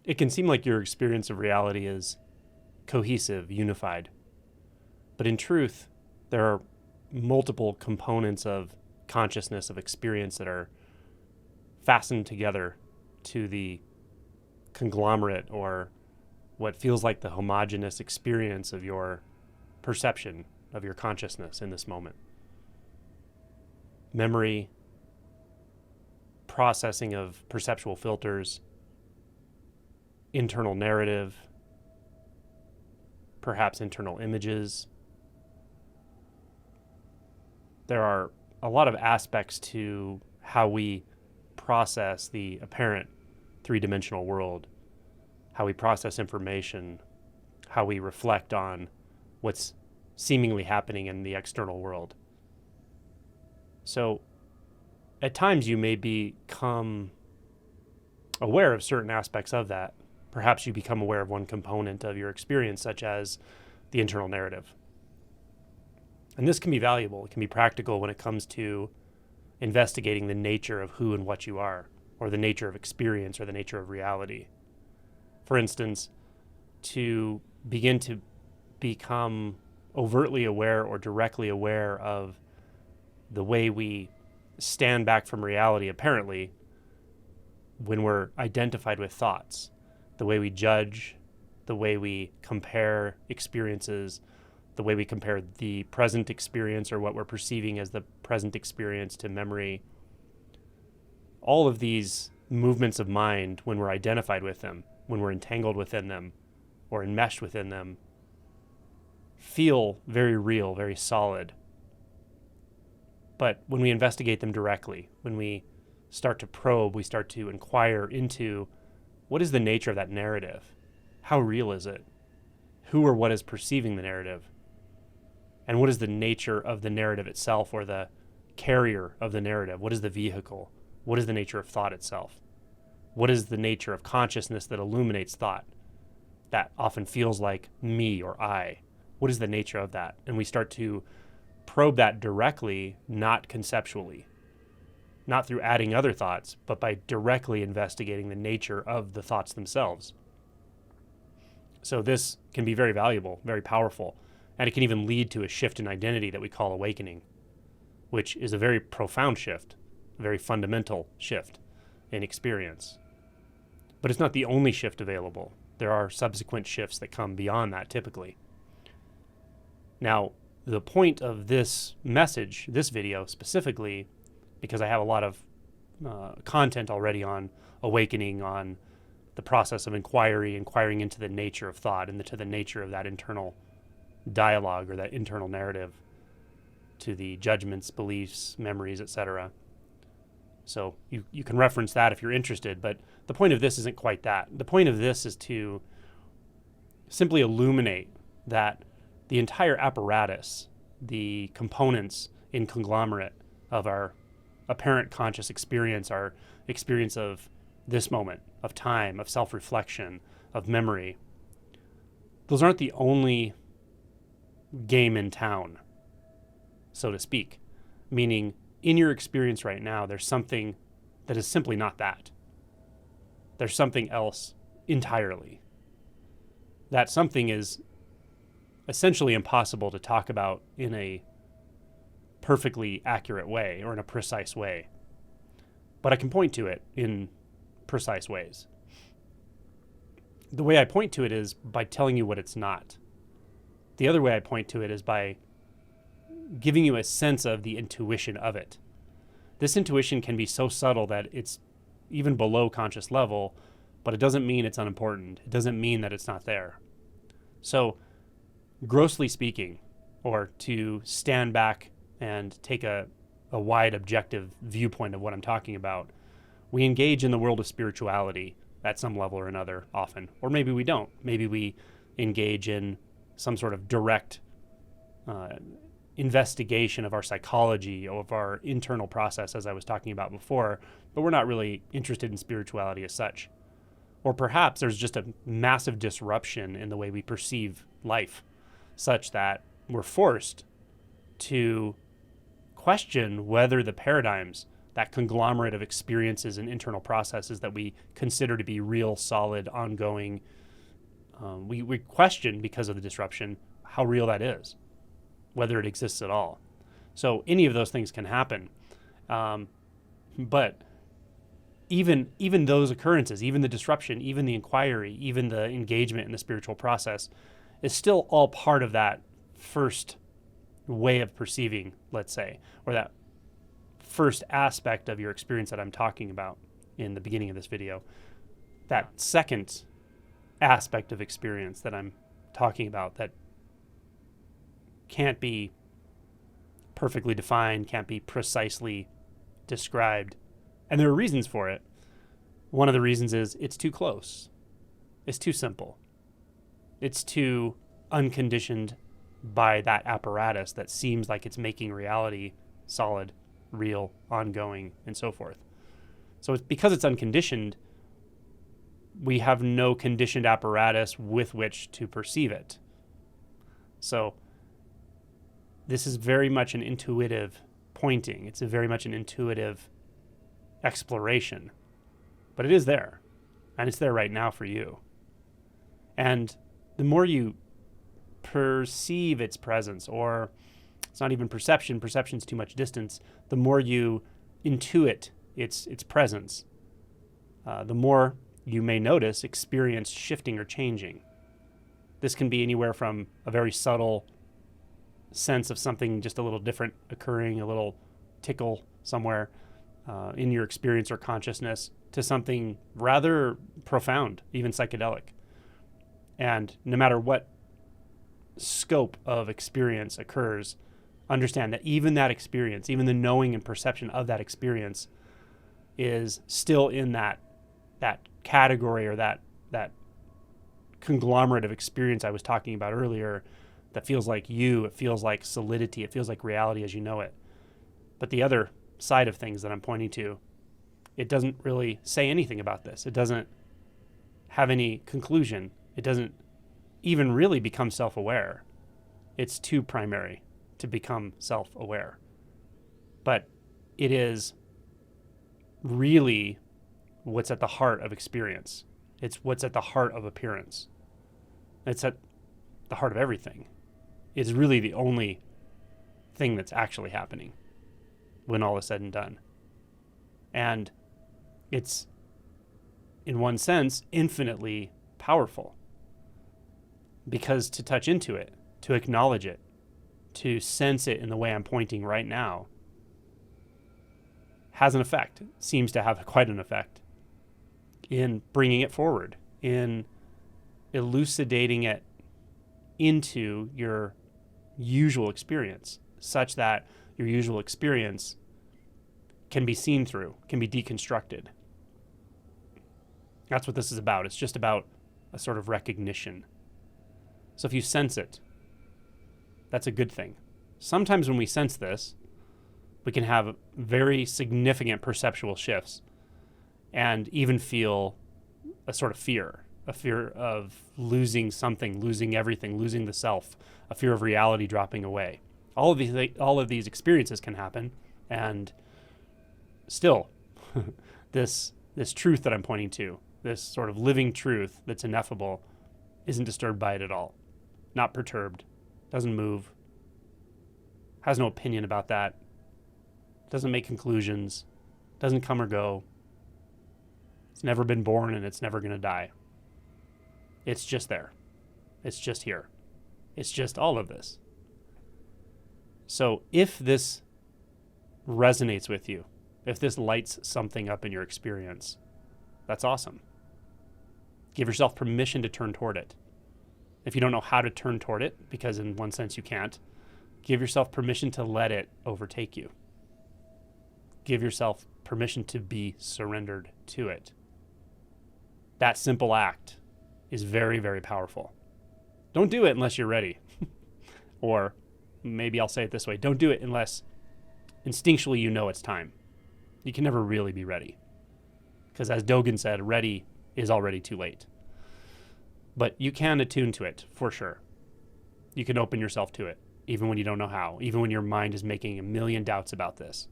it can seem like your experience of reality is cohesive, unified. But in truth, there are multiple components of consciousness, of experience that are fastened together to the conglomerate or what feels like the homogeneous experience of your perception, of your consciousness in this moment. Memory, processing of perceptual filters, internal narrative, perhaps internal images. There are a lot of aspects to how we process the apparent three-dimensional world, how we process information, how we reflect on what's seemingly happening in the external world. So at times you may become aware of certain aspects of that. Perhaps you become aware of one component of your experience, such as the internal narrative. And this can be valuable. It can be practical when it comes to investigating the nature of who and what you are, or the nature of experience, or the nature of reality. For instance, to begin to become overtly aware or directly aware of the way we stand back from reality, apparently, when we're identified with thoughts, the way we judge, the way we compare experiences, the way we compare the present experience or what we're perceiving as the present experience to memory. All of these movements of mind, when we're identified with them, when we're entangled within them or enmeshed within them, feel very real, very solid. But when we investigate them directly, when we start to probe, we start to inquire into what is the nature of that narrative? How real is it? Who or what is perceiving the narrative? And what is the nature of the narrative itself, or the carrier of the narrative? What is the vehicle? What is the nature of thought itself? What is the nature of consciousness that illuminates thought? That often feels like me or I. What is the nature of that? And we start to probe that directly, not conceptually, not through adding other thoughts, but by directly investigating the nature of the thoughts themselves. So this can be very valuable, very powerful, and it can even lead to a shift in identity that we call awakening, which is a very profound shift, a very fundamental shift in experience. But it's not the only shift available. There are subsequent shifts that come beyond that typically. Now, the point of this message, this video specifically, because I have a lot of content already on awakening, on the process of inquiring into the nature of thought and to the nature of that internal dialogue or that internal narrative, to the judgments, beliefs, memories, etc. So you can reference that if you're interested, but the point of this isn't quite that. The point of this is to simply illuminate that the entire apparatus, the components in conglomerate of our apparent conscious experience, our experience of this moment, of time, of self-reflection, of memory, those aren't the only game in town, so to speak. Meaning, in your experience right now, there's something that is simply not that. There's something else entirely. That something is essentially impossible to talk about in a perfectly accurate way or in a precise way. But I can point to it in precise ways. The way I point to it is by telling you what it's not. The other way I point to it is by giving you a sense of the intuition of it. This intuition can be so subtle that it's even below conscious level, but it doesn't mean it's unimportant. It doesn't mean that it's not there. So, grossly speaking, or to stand back and take a wide objective viewpoint of what I'm talking about, we engage in the world of spirituality at some level or another often, or maybe we don't. Maybe we engage in some sort of direct investigation of our psychology, of our internal process, as I was talking about before, but we're not really interested in spirituality as such. Or perhaps there's just a massive disruption in the way we perceive life, such that we're forced to question whether the paradigms that conglomerate of experiences and internal processes that we consider to be real, solid, ongoing. We question, because of the disruption, how real that is, whether it exists at all. So any of those things can happen. But even those occurrences, even the disruption, even the inquiry, even the engagement in the spiritual process is still all part of that first way of perceiving, let's say, or that first aspect of your experience that I'm talking about in the beginning of this video. That second aspect of experience that I'm talking about that can't be perfectly defined, can't be precisely described. And there are reasons for it. One of the reasons is it's too close. It's too simple. It's too unconditioned by that apparatus that seems like it's making reality solid, real, ongoing, and so forth. So it's because it's unconditioned, we have no conditioned apparatus with which to perceive it. So this is very much an intuitive pointing. It's very much an intuitive exploration, but it is there, and it's there right now for you. And the more you perceive its presence, or it's not even perception, perception's too much distance, the more you intuit its presence, the more you may notice experience shifting or changing. This can be anywhere from a very subtle sense of something just a little different occurring, a little tickle somewhere in your experience or consciousness, to something rather profound, even psychedelic. And no matter what scope of experience occurs, understand that even that experience, even the knowing and perception of that experience, is still in that category, or that conglomerate of experience I was talking about earlier, that feels like you, it feels like solidity, it feels like reality as you know it. But the other side of things that I'm pointing to, it doesn't really say anything about this. It doesn't have any conclusion. It doesn't even really become self-aware. It's too primary to become self-aware. But it is really what's at the heart of experience. It's what's at the heart of appearance. It's at the heart of everything. It's really the only thing that's actually happening when all is said and done. And it's, in one sense, infinitely powerful, because to touch into it, to acknowledge it, to sense it in the way I'm pointing right now, has an effect, seems to have quite an effect in bringing it forward, in elucidating it into your usual experience, such that your usual experience can be seen through, can be deconstructed. That's what this is about. It's just about a sort of recognition. So if you sense it, that's a good thing. Sometimes when we sense this, we can have very significant perceptual shifts and even feel a sort of fear, a fear of losing something, losing everything, losing the self, a fear of reality dropping away. All of these experiences can happen, and still, this truth that I'm pointing to, this sort of living truth that's ineffable, isn't disturbed by it at all. Not perturbed, doesn't move, has no opinion about that, doesn't make conclusions, doesn't come or go. It's never been born, and it's never going to die. It's just there. It's just here. It's just all of this. So if this resonates with you, if this lights something up in your experience, that's awesome. Give yourself permission to turn toward it. If you don't know how to turn toward it, because in one sense you can't, give yourself permission to let it overtake you. Give yourself permission to be surrendered to it. That simple act is very, very powerful. Don't do it unless you're ready. Or maybe I'll say it this way. Don't do it unless instinctually you know it's time. You can never really be ready. Because as Dogen said, ready is already too late. But you can attune to it, for sure. You can open yourself to it, even when you don't know how, even when your mind is making a million doubts about this.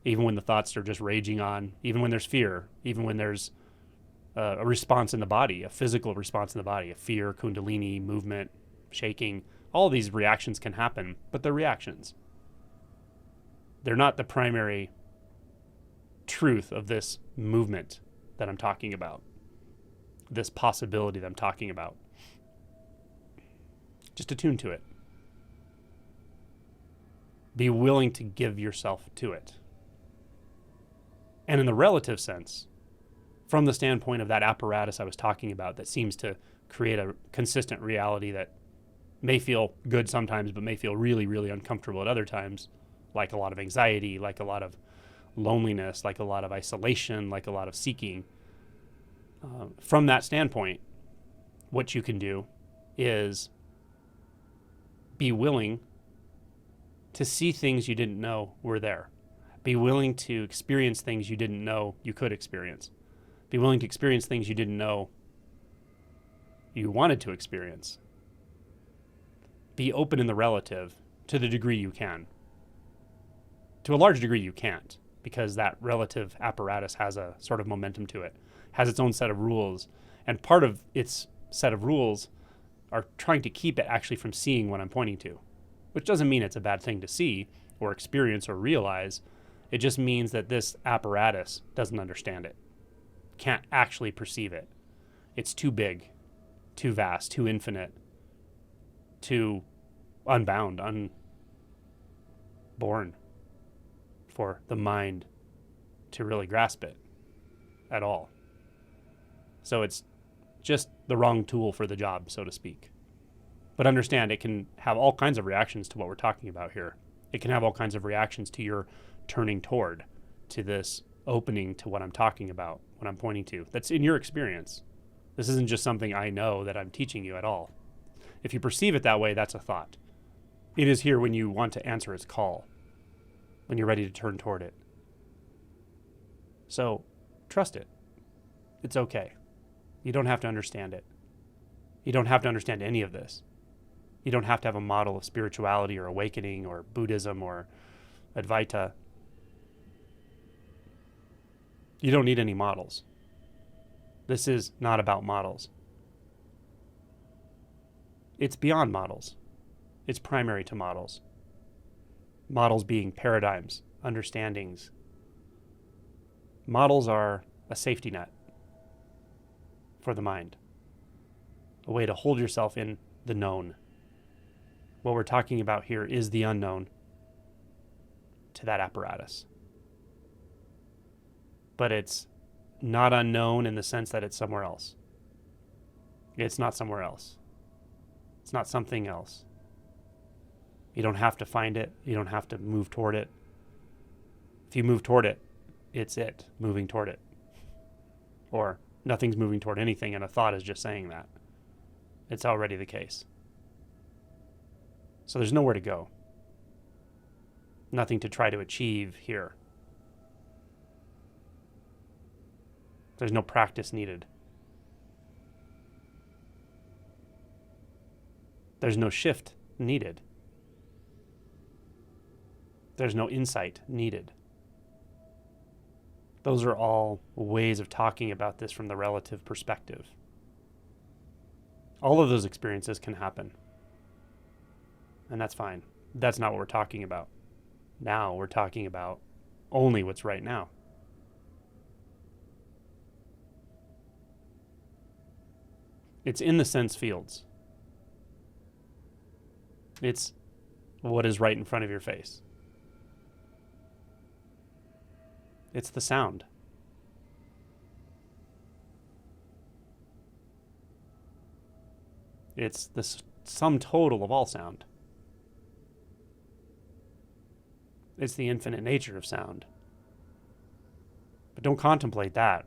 even when the thoughts are just raging on, even when there's fear, even when there's a response in the body, a physical response in the body, a fear, kundalini, movement, shaking. All of these reactions can happen, but they're reactions. They're not the primary truth of this movement that I'm talking about, this possibility that I'm talking about. Just attune to it. Be willing to give yourself to it. And in the relative sense, from the standpoint of that apparatus I was talking about that seems to create a consistent reality that may feel good sometimes, but may feel really, really uncomfortable at other times, like a lot of anxiety, like a lot of loneliness, like a lot of isolation, like a lot of seeking. From that standpoint, what you can do is be willing to see things you didn't know were there. Be willing to experience things you didn't know you could experience. Be willing to experience things you didn't know you wanted to experience. Be open in the relative to the degree you can. To a large degree you can't, because that relative apparatus has a sort of momentum to it, has its own set of rules, and part of its set of rules are trying to keep it actually from seeing what I'm pointing to, which doesn't mean it's a bad thing to see or experience or realize. It just means that this apparatus doesn't understand it, can't actually perceive it. It's too big, too vast, too infinite, too unbound, unborn for the mind to really grasp it at all. So it's just the wrong tool for the job, so to speak. But understand, it can have all kinds of reactions to what we're talking about here. It can have all kinds of reactions to your turning toward, to this opening to what I'm talking about, what I'm pointing to. That's in your experience. This isn't just something I know that I'm teaching you at all. If you perceive it that way, that's a thought. It is here when you want to answer its call, when you're ready to turn toward it. So trust it. It's okay. You don't have to understand it. You don't have to understand any of this. You don't have to have a model of spirituality or awakening or Buddhism or Advaita. You don't need any models. This is not about models. It's beyond models. It's primary to models. Models being paradigms, understandings. Models are a safety net for the mind, a way to hold yourself in the known. What we're talking about here is the unknown to that apparatus. But it's not unknown in the sense that it's somewhere else. It's not somewhere else. It's not something else. You don't have to find it. You don't have to move toward it. If you move toward it, it's it moving toward it. Or nothing's moving toward anything, and a thought is just saying that. It's already the case. So there's nowhere to go. Nothing to try to achieve here. There's no practice needed. There's no shift needed. There's no insight needed. Those are all ways of talking about this from the relative perspective. All of those experiences can happen. And that's fine. That's not what we're talking about. Now we're talking about only what's right now. It's in the sense fields. It's what is right in front of your face. It's the sound. It's the sum total of all sound. It's the infinite nature of sound. But don't contemplate that.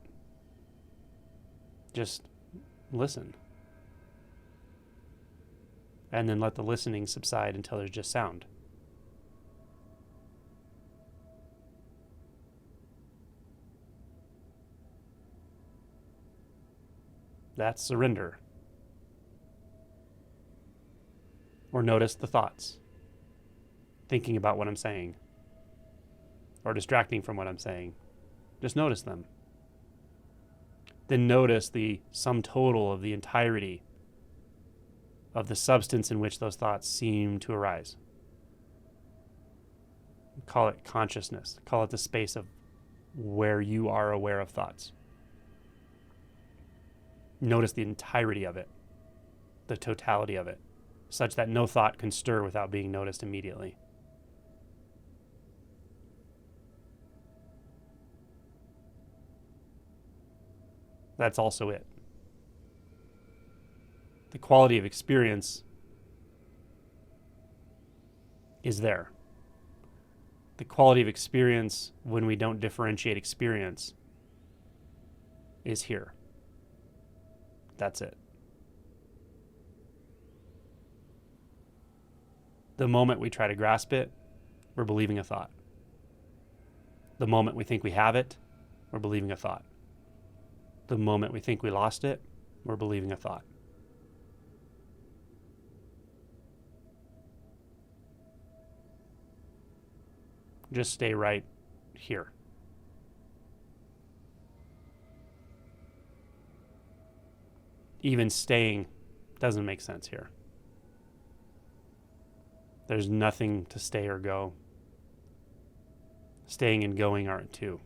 Just listen. And then let the listening subside until there's just sound. That's surrender. Or notice the thoughts, thinking about what I'm saying. or distracting from what I'm saying, just notice them. Then notice the sum total of the entirety of the substance in which those thoughts seem to arise. Call it consciousness. Call it the space of where you are aware of thoughts. Notice the entirety of it, the totality of it, such that no thought can stir without being noticed immediately. That's also it. The quality of experience is there. The quality of experience, when we don't differentiate experience, is here. That's it. The moment we try to grasp it, we're believing a thought. The moment we think we have it, we're believing a thought. The moment we think we lost it, we're believing a thought. Just stay right here. Even staying doesn't make sense here. There's nothing to stay or go. Staying and going aren't two.